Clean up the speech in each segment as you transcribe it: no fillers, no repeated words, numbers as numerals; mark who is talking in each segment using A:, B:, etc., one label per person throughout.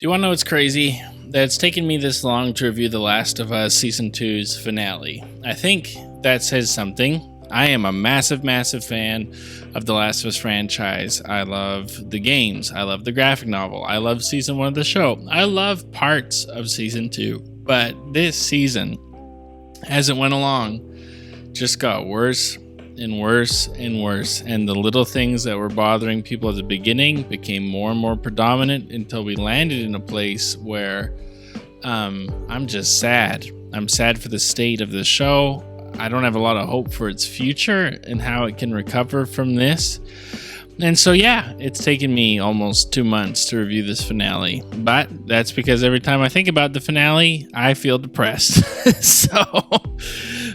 A: Do you want to know what's crazy? That it's taken me this long to review The Last of Us Season 2's finale. I think that says something. I am a massive, massive fan of The Last of Us franchise. I love the games. I love the graphic novel. I love Season 1 of the show. I love parts of Season 2. But this season, as it went along, just got worse and worse and worse, and the little things that were bothering people at the beginning became more and more predominant until we landed in a place where I'm just sad. I'm sad for the state of the show. I don't have a lot of hope for its future and how it can recover from this. And so, yeah, it's taken me almost 2 months to review this finale, but that's because every time I think about the finale, I feel depressed.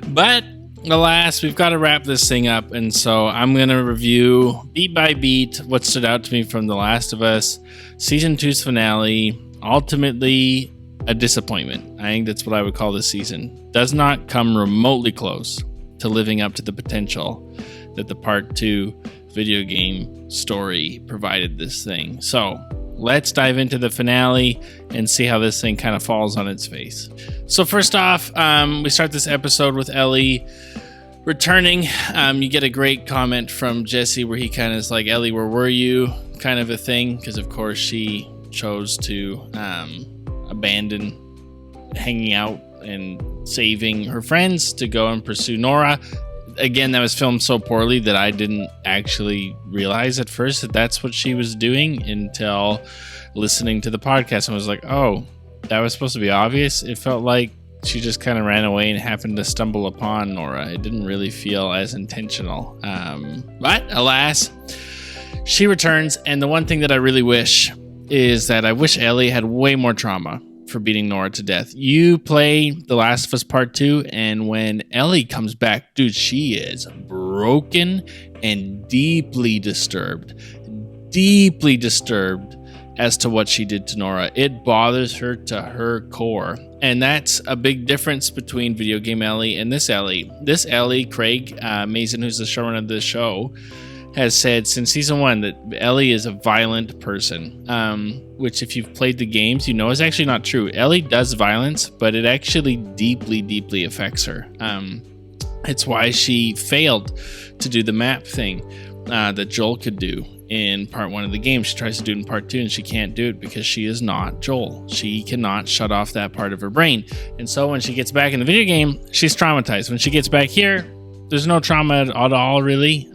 A: But alas, we've got to wrap this thing up, and so I'm going to review beat by beat what stood out to me from The Last of Us Season 2's finale. Ultimately, a disappointment. I think that's what I would call this season. Does not come remotely close to living up to the potential that the Part 2 video game story provided this thing. So let's dive into the finale and see how this thing kind of falls on its face. So first off, we start this episode with Ellie returning. You get a great comment from Jesse where he kind of is like, Ellie, where were you? Kind of a thing, because of course she chose to abandon hanging out and saving her friends to go and pursue Nora. Again, that was filmed so poorly that I didn't actually realize at first that that's what she was doing until listening to the podcast. And was like, oh, that was supposed to be obvious. It felt like she just kind of ran away and happened to stumble upon Nora. It didn't really feel as intentional. But alas, she returns. And the one thing that I really wish is that I wish Ellie had way more trauma for beating Nora to death. You play The Last of Us Part 2, and when Ellie comes back, dude, she is broken and deeply disturbed as to what she did to Nora. It bothers her to her core. And that's a big difference between video game Ellie and this Ellie. This Ellie, Craig Mazin, who's the showrunner of the show, has said since season 1 that Ellie is a violent person, which if you've played the games, you know is actually not true. Ellie does violence, but it actually deeply, deeply affects her. It's why she failed to do the map thing that Joel could do in part 1 of the game. She tries to do it in part 2 and she can't do it because she is not Joel. She cannot shut off that part of her brain. And so when she gets back in the video game, she's traumatized. When she gets back here, there's no trauma at all, really.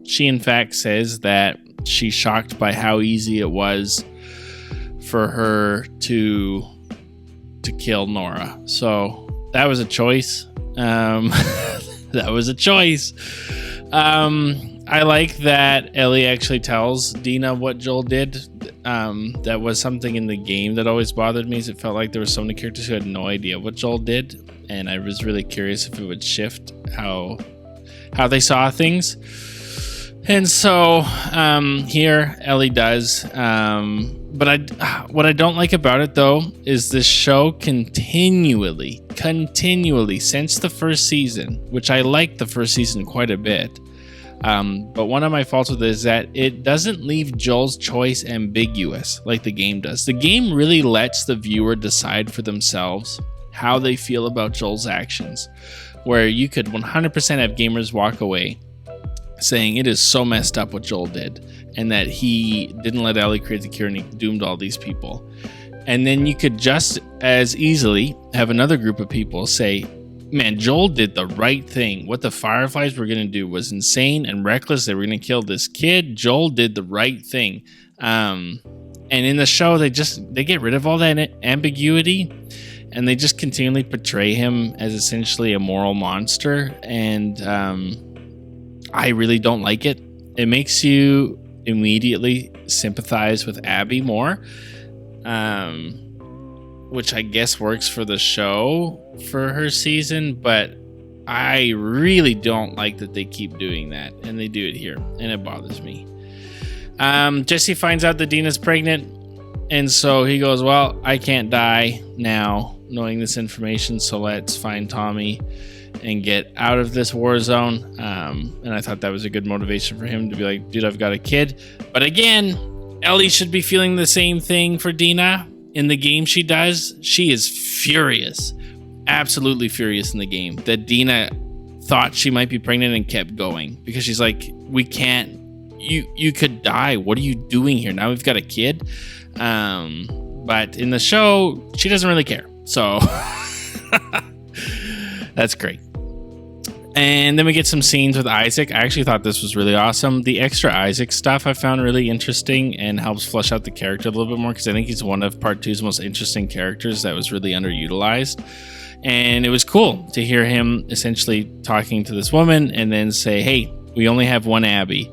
A: She, in fact, says that she's shocked by how easy it was for her to kill Nora. So that was a choice. That was a choice. I like that Ellie actually tells Dina what Joel did. That was something in the game that always bothered me. Is it felt like there were so many characters who had no idea what Joel did, and I was really curious if it would shift how they saw things. And so here Ellie does. But what I don't like about it, though, is this show continually, since the first season, which I liked the first season quite a bit. But one of my faults with it is that it doesn't leave Joel's choice ambiguous like the game does. The game really lets the viewer decide for themselves how they feel about Joel's actions, where you could 100% have gamers walk away saying it is so messed up what Joel did and that he didn't let Ellie create the cure and he doomed all these people. And then you could just as easily have another group of people say, man, Joel did the right thing. What the Fireflies were going to do was insane and reckless. They were going to kill this kid. Joel did the right thing. And in the show, they get rid of all that ambiguity and they just continually portray him as essentially a moral monster. And I really don't like it. It makes you immediately sympathize with Abby more, which I guess works for the show for her season, but I really don't like that they keep doing that, and they do it here, and it bothers me. Jesse finds out that Dina's pregnant, and so he goes, well, I can't die now knowing this information, so let's find Tommy and get out of this war zone. And I thought that was a good motivation for him to be like, dude, I've got a kid. But again, Ellie should be feeling the same thing for Dina. In the game she does. She is furious. Absolutely furious in the game that Dina thought she might be pregnant and kept going. Because she's like, we can't. You could die. What are you doing here? Now we've got a kid. But in the show, she doesn't really care. So that's great. And then we get some scenes with Isaac. I actually thought this was really awesome. The extra Isaac stuff I found really interesting and helps flesh out the character a little bit more, because I think he's one of Part 2's most interesting characters that was really underutilized. And it was cool to hear him essentially talking to this woman and then say, hey, we only have one Abby.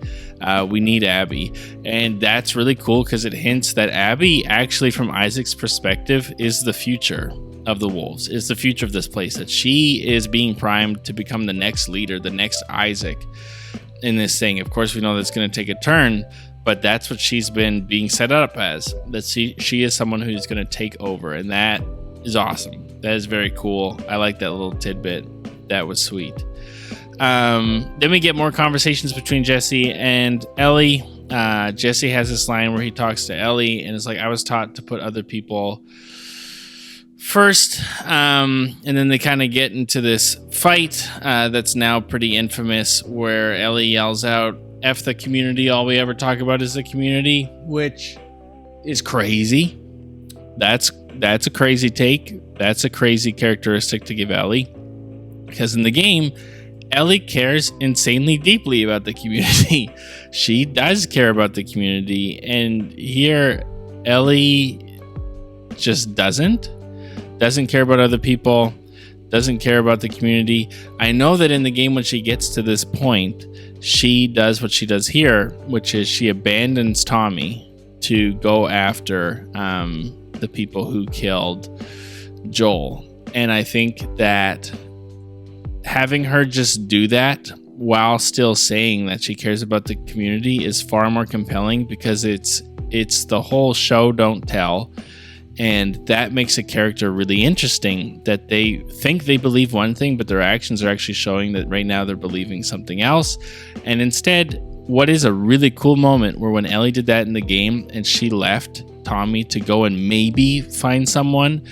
A: We need Abby. And that's really cool because it hints that Abby, actually from Isaac's perspective, is the future of the Wolves, is the future of this place, that she is being primed to become the next leader, the next Isaac in this thing. Of course, we know that's going to take a turn, but that's what she's been being set up as, that she is someone who's going to take over. And that is awesome. That is very cool. I like that little tidbit. That was sweet. Then we get more conversations between Jesse and Ellie. Jesse has this line where he talks to Ellie and it's like, I was taught to put other people first. And then they kind of get into this fight that's now pretty infamous, where Ellie yells out, F the community, all we ever talk about is the community, which is crazy. That's a crazy take. That's a crazy characteristic to give Ellie, because in the game, Ellie cares insanely deeply about the community. She does care about the community, and here Ellie just doesn't care about other people, doesn't care about the community. I know that in the game, when she gets to this point, she does what she does here, which is she abandons Tommy to go after the people who killed Joel. And I think that having her just do that while still saying that she cares about the community is far more compelling, because it's the whole show don't tell. And that makes a character really interesting, that they think they believe one thing, but their actions are actually showing that right now they're believing something else. And instead, what is a really cool moment where when Ellie did that in the game and she left Tommy to go and maybe find someone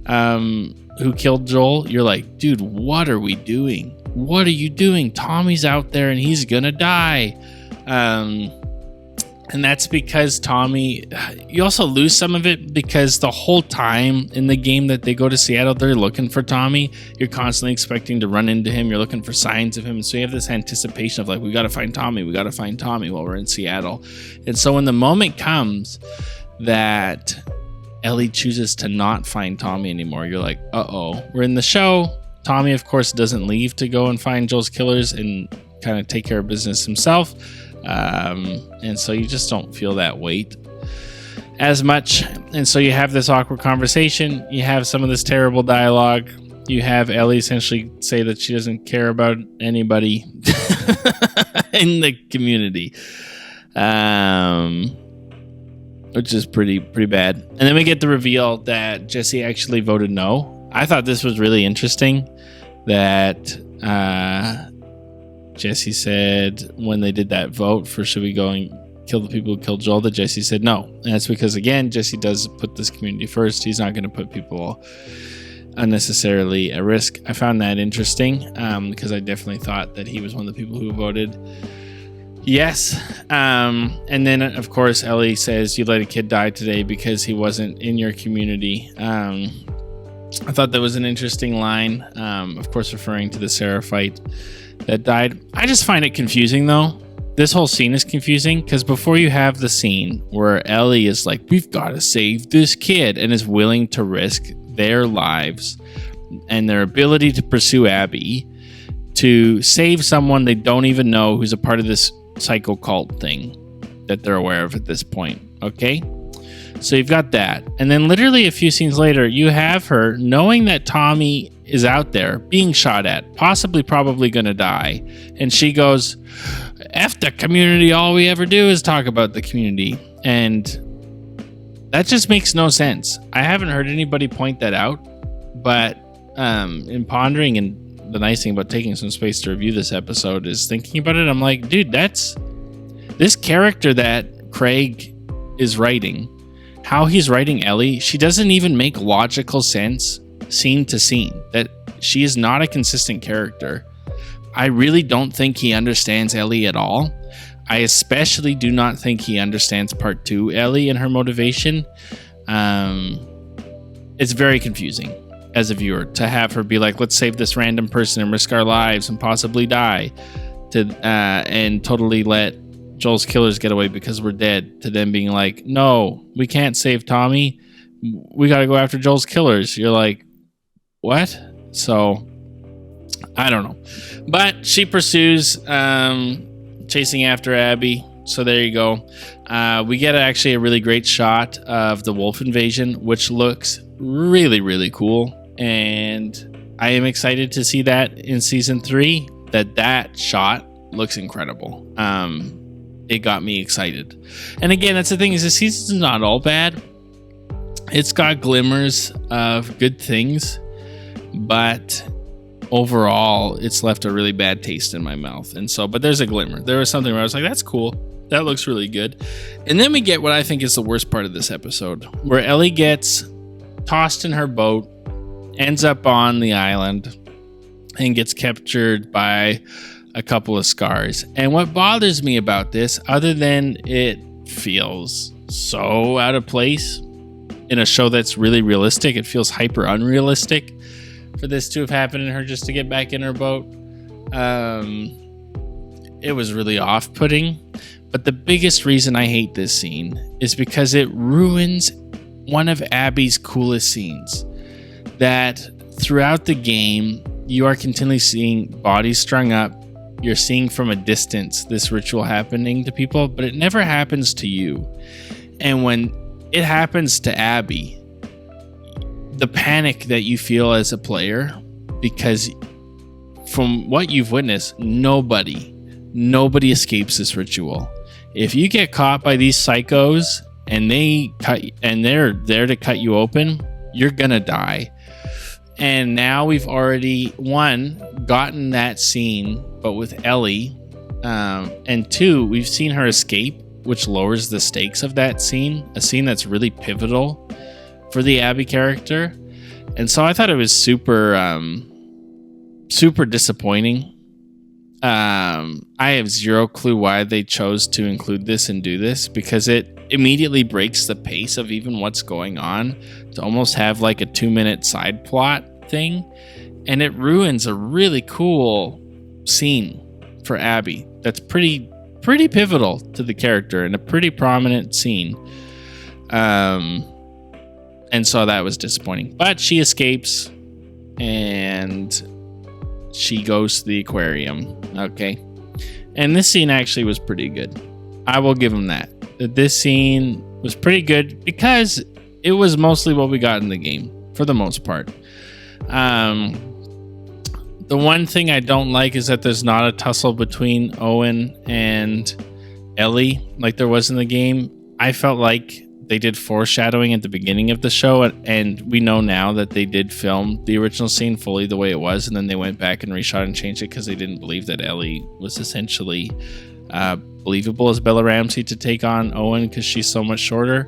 A: who killed Joel, you're like, dude, what are we doing? What are you doing? Tommy's out there and he's gonna die. And that's because Tommy, you also lose some of it because the whole time in the game that they go to Seattle, they're looking for Tommy. You're constantly expecting to run into him. You're looking for signs of him. So you have this anticipation of like, we got to find Tommy. We got to find Tommy while we're in Seattle. And so when the moment comes that Ellie chooses to not find Tommy anymore, you're like, uh-oh. We're in the show. Tommy, of course, doesn't leave to go and find Joel's killers and kind of take care of business himself. And so you just don't feel that weight as much. And so you have this awkward conversation. You have some of this terrible dialogue. You have Ellie essentially say that she doesn't care about anybody in the community, which is pretty bad. And then we get the reveal that Jesse actually voted no. I thought this was really interesting that Jesse said when they did that vote for should we go and kill the people who killed Joel, that Jesse said no. And that's because, again, Jesse does put this community first. He's not going to put people unnecessarily at risk. I found that interesting because I definitely thought that he was one of the people who voted yes. And then, of course, Ellie says, you let a kid die today because he wasn't in your community. I thought that was an interesting line, of course, referring to the Sarah fight that died. I just find it confusing, though. This whole scene is confusing because before you have the scene where Ellie is like, we've got to save this kid, and is willing to risk their lives and their ability to pursue Abby to save someone they don't even know who's a part of this psycho cult thing that they're aware of at this point. Okay? So you've got that. And then literally a few scenes later, you have her knowing that Tommy is out there being shot at, probably going to die. And she goes, F the community. All we ever do is talk about the community. And that just makes no sense. I haven't heard anybody point that out. But in pondering, and the nice thing about taking some space to review this episode is thinking about it, I'm like, dude, that's this character that Craig is writing. How he's writing Ellie, she doesn't even make logical sense scene to scene. That she is not a consistent character. I really don't think he understands Ellie at all. I especially do not think he understands part 2 Ellie and her motivation. It's very confusing as a viewer to have her be like, let's save this random person and risk our lives and possibly die, and totally let Joel's killers get away because we're dead, to them being like, no, we can't save Tommy. We got to go after Joel's killers. You're like, what? So I don't know. But she pursues chasing after Abby. So there you go. We get actually a really great shot of the wolf invasion, which looks really, really cool. And I am excited to see that in season 3, that shot looks incredible. It got me excited. And again, that's the thing, is the season's not all bad. It's got glimmers of good things, but overall it's left a really bad taste in my mouth. And so, but there's a glimmer. There was something where I was like, that's cool. That looks really good. And then we get what I think is the worst part of this episode, where Ellie gets tossed in her boat, ends up on the island, and gets captured by a couple of scars. And what bothers me about this, other than it feels so out of place in a show that's really realistic, it feels hyper unrealistic for this to have happened and her just to get back in her boat. It was really off-putting. But the biggest reason I hate this scene is because it ruins one of Abby's coolest scenes. That throughout the game, you are continually seeing bodies strung up. You're seeing from a distance this ritual happening to people, but it never happens to you. And when it happens to Abby, the panic that you feel as a player, because from what you've witnessed, nobody escapes this ritual. If you get caught by these psychos and they're there to cut you open, you're gonna die. And now we've already, 1, gotten that scene, but with Ellie, and 2, we've seen her escape, which lowers the stakes of that scene, a scene that's really pivotal for the Abby character. And so I thought it was super disappointing. I have zero clue why they chose to include this and do this, because it immediately breaks the pace of even what's going on to almost have like a 2-minute side plot thing, and it ruins a really cool scene for Abby that's pretty pivotal to the character and a pretty prominent scene. And so that was disappointing, but she escapes and she goes to the aquarium. Okay. And this scene actually was pretty good. I will give him that. This scene was pretty good because it was mostly what we got in the game for the most part. The one thing I don't like is that there's not a tussle between Owen and Ellie like there was in the game. I felt like they did foreshadowing at the beginning of the show, and we know now that they did film the original scene fully the way it was, and then they went back and reshot and changed it because they didn't believe that Ellie was essentially believable as Bella Ramsey to take on Owen because she's so much shorter.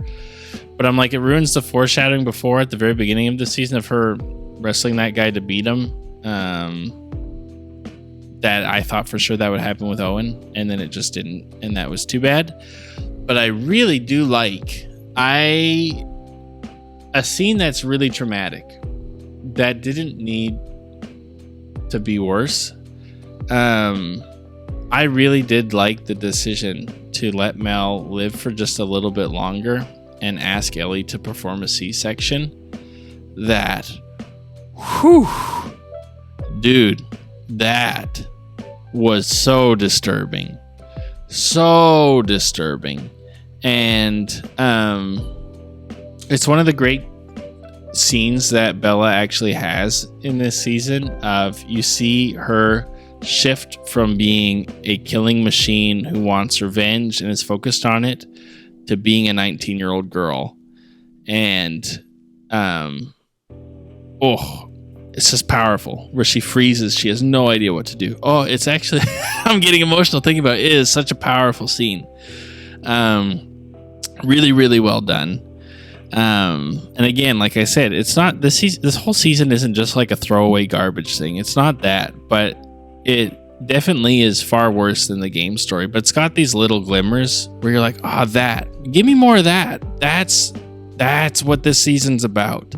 A: But I'm like, it ruins the foreshadowing before at the very beginning of the season of her wrestling that guy to beat him. That I thought for sure that would happen with Owen, and then it just didn't, and that was too bad. But I really do like a scene that's really traumatic that didn't need to be worse. I really did like the decision to let Mel live for just a little bit longer and ask Ellie to perform a C-section. That, whew, dude, that was so disturbing. So disturbing. And it's one of the great scenes that Bella actually has in this season of you see her shift from being a killing machine who wants revenge and is focused on it to being a 19-year-old girl. And it's just powerful where she freezes. She has no idea what to do. Oh, it's actually I'm getting emotional thinking about it. It is such a powerful scene. Really, really well done. And again, like I said, it's not this whole season isn't just like a throwaway garbage thing. It's not that, but it definitely is far worse than the game story. But it's got these little glimmers where you're like, give me more of that. That's what this season's about.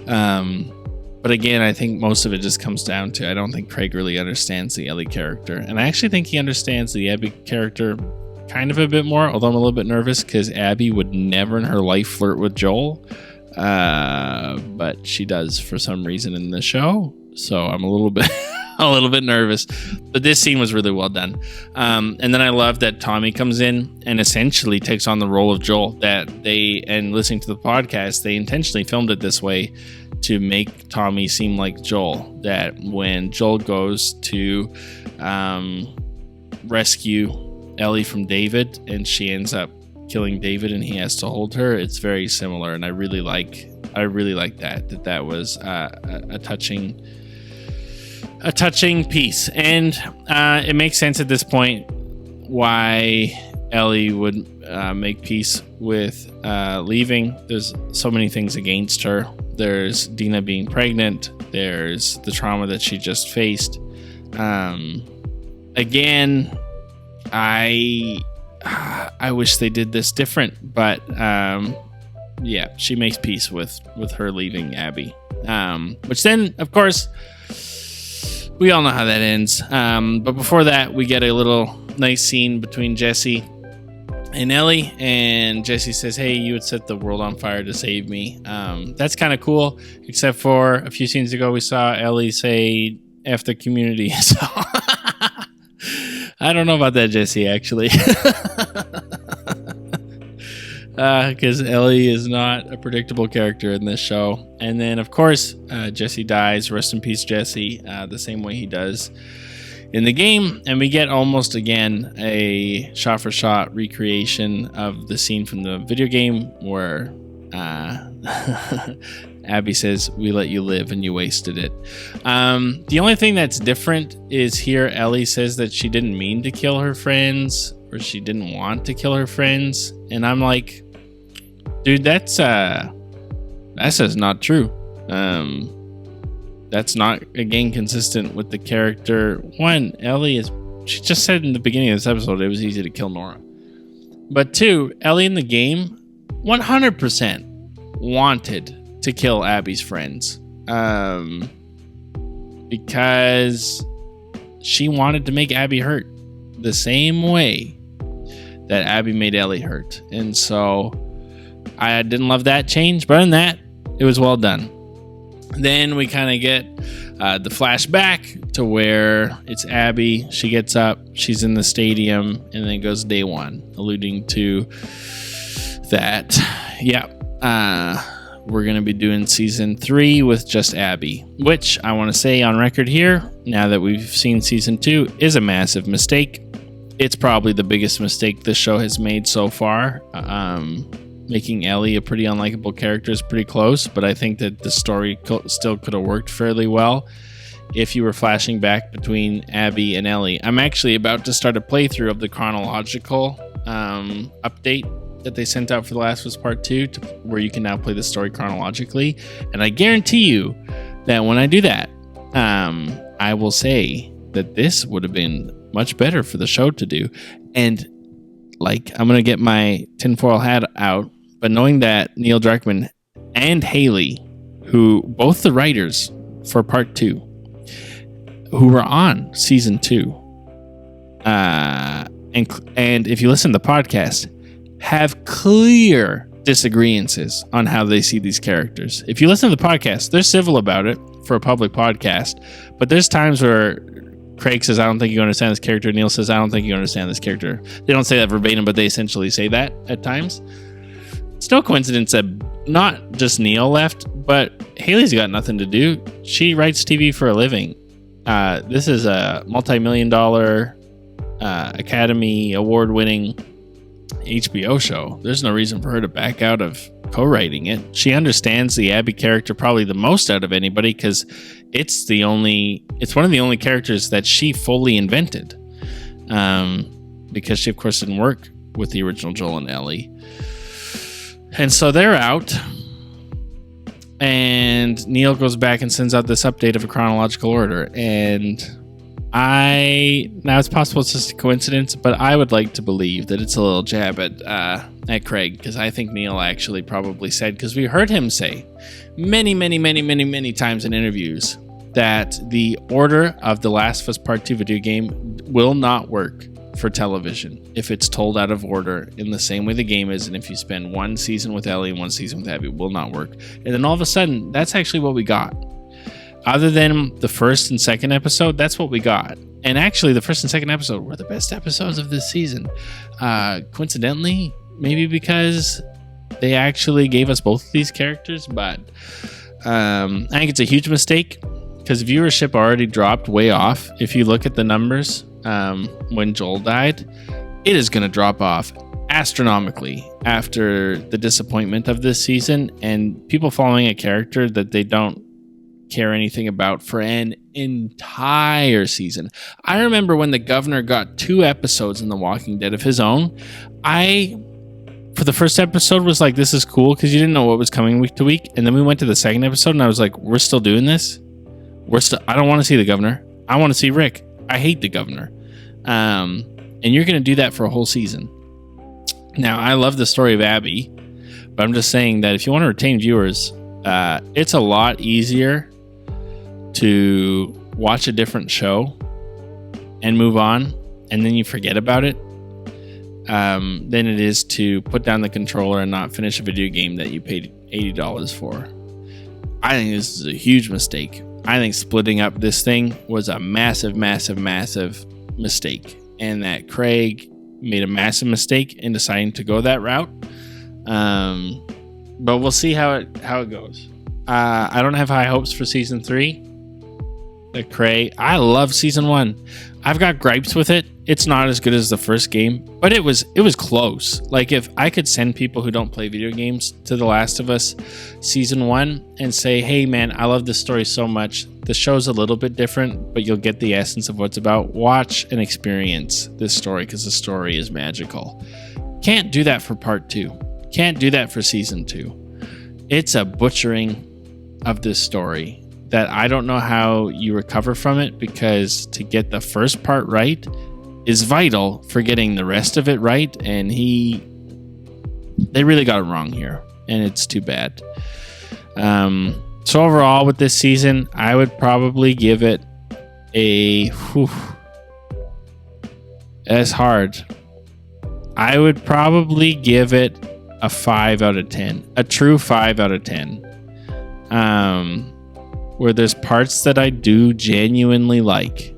A: But again, I think most of it just comes down to, I don't think Craig really understands the Ellie character. And I actually think he understands the Abby character kind of a bit more, although I'm a little bit nervous because Abby would never in her life flirt with Joel. But she does for some reason in the show. So I'm a little bit nervous. But this scene was really well done. And then I love that Tommy comes in and essentially takes on the role of Joel. And listening to the podcast, they intentionally filmed it this way to make Tommy seem like Joel. That when Joel goes to rescue Ellie from David and she ends up killing David and he has to hold her, it's very similar. And I really like that was a touching piece. And it makes sense at this point why Ellie would make peace with leaving. There's so many things against her. There's Dina being pregnant. There's the trauma that she just faced. Again, I wish they did this different, but yeah, she makes peace with her leaving Abby. Which then, of course, we all know how that ends. But before that, we get a little nice scene between Jesse and Ellie, and Jesse says, "Hey, you would set the world on fire to save me." That's kind of cool, except for a few scenes ago, we saw Ellie say "F the community." So I don't know about that, Jesse, actually. Because Ellie is not a predictable character in this show. And then, of course, Jesse dies. Rest in peace, Jesse, the same way he does in the game. And we get almost, again, a shot-for-shot recreation of the scene from the video game where Abby says, "We let you live and you wasted it." The only thing that's different is here Ellie says that she didn't mean to kill her friends, or she didn't want to kill her friends. And I'm like, dude, that's just not true. That's not, again, consistent with the character. One, Ellie she just said in the beginning of this episode it was easy to kill Nora. But two, Ellie in the game 100% wanted to kill Abby's friends. Because she wanted to make Abby hurt the same way that Abby made Ellie hurt. And so I didn't love that change, but in that, it was well done. Then we kind of get the flashback to where it's Abby. She gets up, she's in the stadium, and then it goes day one, alluding to that. Yeah. We're going to be doing season 3 with just Abby, which I want to say on record here, now that we've seen season 2, is a massive mistake. It's probably the biggest mistake this show has made so far. Making Ellie a pretty unlikable character is pretty close, but I think that the story still could have worked fairly well if you were flashing back between Abby and Ellie. I'm actually about to start a playthrough of the chronological update that they sent out for The Last of Us Part 2, where you can now play the story chronologically. And I guarantee you that when I do that, I will say that this would have been much better for the show to do. And like, I'm going to get my tinfoil hat out, but knowing that Neil Druckmann and Haley, who both the writers for Part 2, who were on season 2, and if you listen to the podcast, have clear disagreements on how they see these characters. If you listen to the podcast, they're civil about it for a public podcast, but there's times where Craig says, "I don't think you understand this character." Neil says, "I don't think you understand this character." They don't say that verbatim, but they essentially say that at times. It's no coincidence that not just Neil left, but Haley's got nothing to do. She writes TV for a living. This is a multi-million-dollar Academy Award-winning HBO show. There's no reason for her to back out of co-writing it. She understands the Abby character probably the most out of anybody because it's one of the only characters that she fully invented. Because she, of course, didn't work with the original Joel and Ellie. And so they're out. And Neil goes back and sends out this update of a chronological order. And now it's possible it's just a coincidence, but I would like to believe that it's a little jab at Craig, because I think Neil actually probably said, because we heard him say many times in interviews that the order of The Last of Us Part 2 video game will not work for television if it's told out of order in the same way the game is, and if you spend one season with Ellie and one season with Abby, it will not work. And then all of a sudden, that's actually what we got. Other than the first and second episode, that's what we got. And actually, the first and second episode were the best episodes of this season. Coincidentally, maybe because they actually gave us both of these characters, but I think it's a huge mistake because viewership already dropped way off. If you look at the numbers, when Joel died, it is going to drop off astronomically after the disappointment of this season and people following a character that they don't care anything about for an entire season. I remember when the governor got 2 episodes in The Walking Dead of his own. For the first episode was like, this is cool, because you didn't know what was coming week to week. And then we went to the second episode and I was like, we're still doing this? I don't want to see the governor. I want to see Rick. I hate the governor. And you're going to do that for a whole season. Now, I love the story of Abby, but I'm just saying that if you want to retain viewers, it's a lot easier to watch a different show and move on, and then you forget about it, than it is to put down the controller and not finish a video game that you paid $80 for. I think this is a huge mistake. I think splitting up this thing was a massive mistake, and that Craig made a massive mistake in deciding to go that route. But we'll see how it goes. I don't have high hopes for season 3. I love season 1. I've got gripes with it. It's not as good as the first game, but it was close. Like, if I could send people who don't play video games to The Last of Us season 1 and say, hey man, I love this story so much. The show's a little bit different, but you'll get the essence of what it's about. Watch and experience this story, because the story is magical. Can't do that for part 2. Can't do that for season 2. It's a butchering of this story that I don't know how you recover from it, because to get the first part right is vital for getting the rest of it right, and they really got it wrong here, and it's too bad. So overall with this season, I would probably give it that's hard. I would probably give it a 5 out of 10, a true 5 out of 10. Where there's parts that I do genuinely like.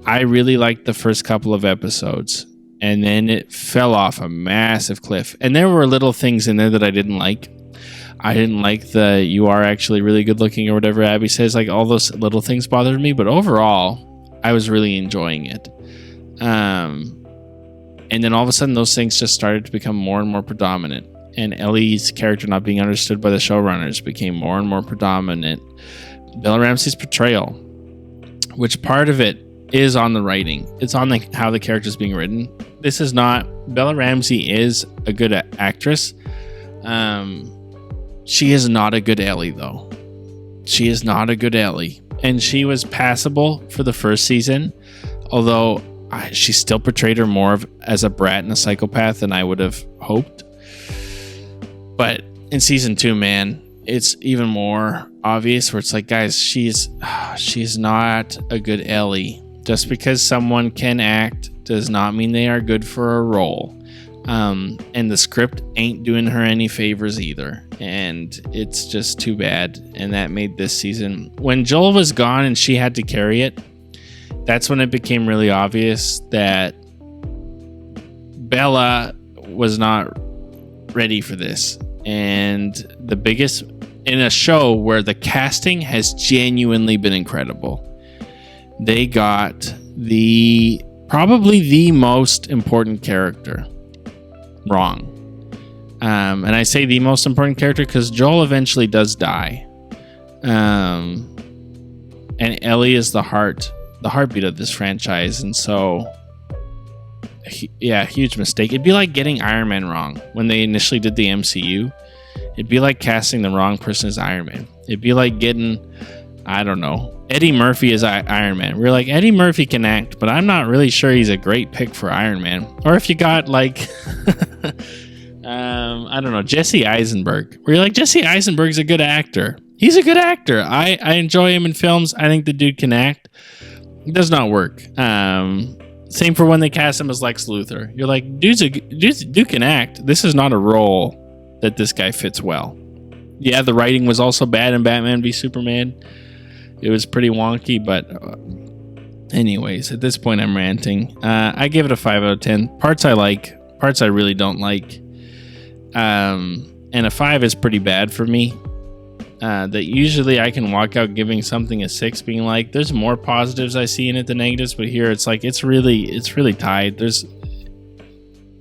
A: I really liked the first couple of episodes, and then it fell off a massive cliff. And there were little things in there that I didn't like. I didn't like the "you are actually really good looking" or whatever Abby says. Like, all those little things bothered me, but overall, I was really enjoying it. And then all of a sudden, those things just started to become more and more predominant. And Ellie's character not being understood by the showrunners became more and more predominant. Bella Ramsey's portrayal, which part of it is on the writing. It's on how the character is being written. This is not... Bella Ramsey is a good actress. She is not a good Ellie, though. She is not a good Ellie. And she was passable for the first season, although she still portrayed her more as a brat and a psychopath than I would have hoped. But in season 2, man, it's even more obvious, where it's like, guys, she's not a good Ellie. Just because someone can act does not mean they are good for a role. And the script ain't doing her any favors either. And it's just too bad. And that made this season, when Joel was gone and she had to carry it, that's when it became really obvious that Bella was not ready for this. And the biggest, in a show where the casting has genuinely been incredible, they got probably the most important character wrong. And I say the most important character because Joel eventually does die. And Ellie is the heartbeat of this franchise. And so, yeah, huge mistake. It'd be like getting Iron Man wrong when they initially did the MCU. It'd be like casting the wrong person as Iron Man. It'd be like getting, I don't know, Eddie Murphy as Iron Man. We're like, Eddie Murphy can act, but I'm not really sure he's a great pick for Iron Man. Or if you got like, I don't know, Jesse Eisenberg. We're like, Jesse Eisenberg's a good actor. He's a good actor. I enjoy him in films. I think the dude can act. It does not work. Same for when they cast him as Lex Luthor. You're like, dude can act. This is not a role that this guy fits well. Yeah, the writing was also bad in Batman v Superman. It was pretty wonky, but anyways, at this point I'm ranting. I give it a 5 out of 10. Parts I like, parts I really don't like. And a 5 is pretty bad for me. That usually I can walk out giving something a 6, being like, there's more positives I see in it than negatives, but here it's like it's really tied.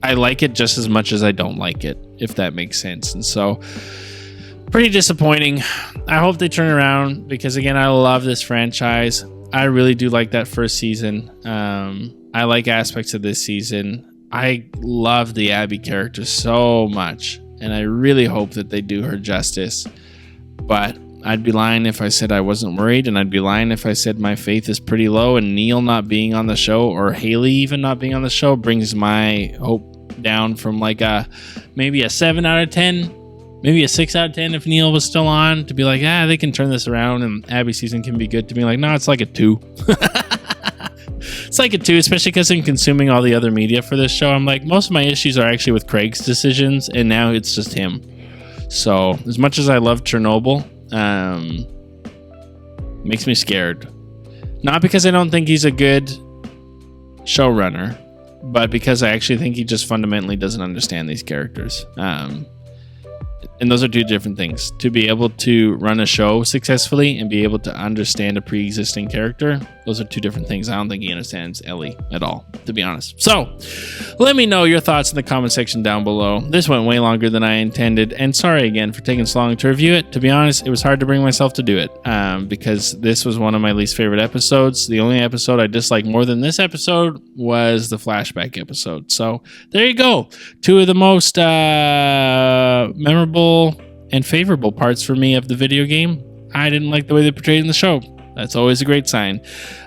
A: I like it just as much as I don't like it, if that makes sense. And so pretty disappointing. I hope they turn around because again, I love this franchise. I really do like that first season. I like aspects of this season. I love the Abby character so much, and I really hope that they do her justice. But I'd be lying if I said I wasn't worried, and I'd be lying if I said my faith is pretty low, and Neil not being on the show, or Haley even not being on the show, brings my hope down from like maybe a 7 out of 10, maybe a 6 out of 10 if Neil was still on, to be like, they can turn this around and Abby season can be good, to be like, no, it's like a 2. It's like a 2, especially because I'm consuming all the other media for this show. I'm like, most of my issues are actually with Craig's decisions, and now it's just him. So, as much as I love Chernobyl, makes me scared. Not because I don't think he's a good showrunner, but because I actually think he just fundamentally doesn't understand these characters. And those are two different things. To be able to run a show successfully and be able to understand a pre-existing character, those are two different things. I don't think he understands Ellie at all, to be honest. So, let me know your thoughts in the comment section down below. This went way longer than I intended, and sorry again for taking so long to review it. To be honest, it was hard to bring myself to do it, because this was one of my least favorite episodes. The only episode I disliked more than this episode was the flashback episode. So, there you go. Two of the most memorable and favorable parts for me of the video game. I didn't like the way they portrayed it in the show. That's always a great sign.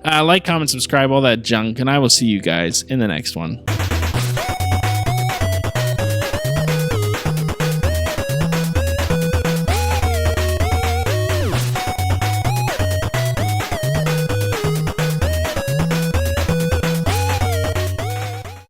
A: Like, comment, subscribe, all that junk, and I will see you guys in the next one.